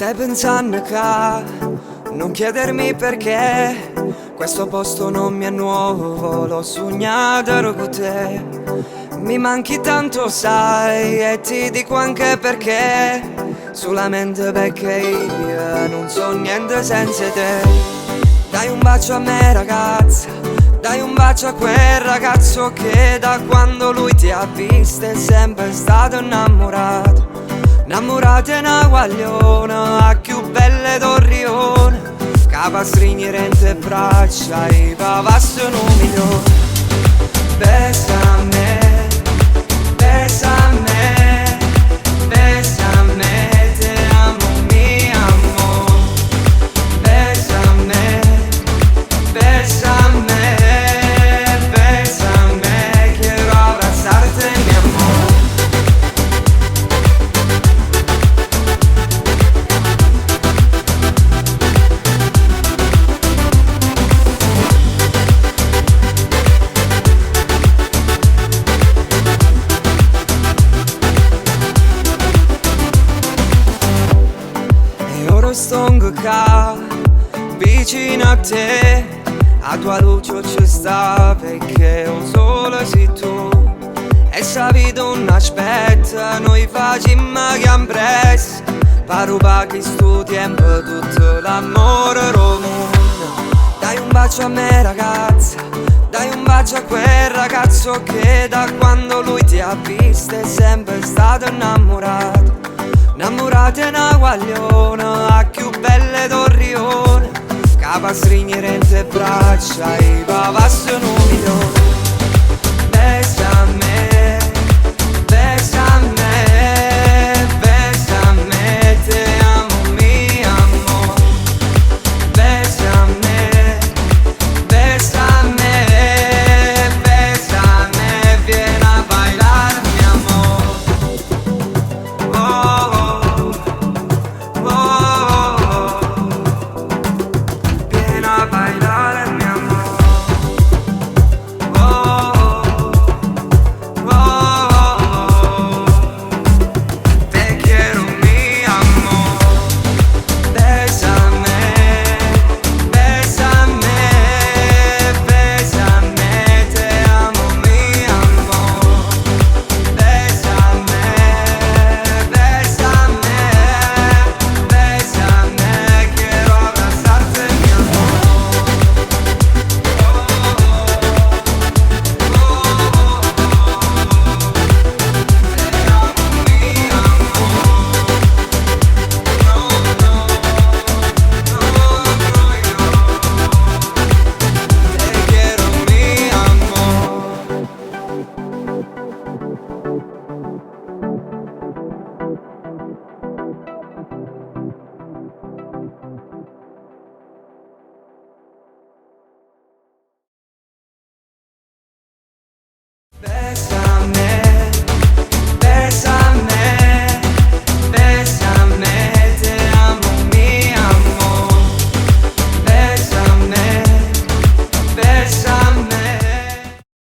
Stai pensando che non chiedermi perché questo posto non mi è nuovo, l'ho sognato con te. Mi manchi tanto sai e ti dico anche perché, solamente perché io non so niente senza te. Dai un bacio a me ragazza, dai un bacio a quel ragazzo che da quando lui ti ha vista è sempre stato innamorato. Innamorato è una guagliona, a più belle torrione, capa stringere in te braccia e pavassero un milione. Besame, besame, besame, te amo mi amor. Besame, besame, besame, quiero abrazarte mi amor. Stongo qua vicino a te, a tua luce ci sta perché ho solo sei tu. E sa vita non aspetta, noi facciamo che ambresse, per rubare sto tempo tutto l'amore romundo. Dai un bacio a me ragazza, dai un bacio a quel ragazzo che da quando lui ti ha vista è sempre stato innamorato. Innamorato è una guagliona, a più belle torrione, capa stringere in te braccia e pavassero un milione.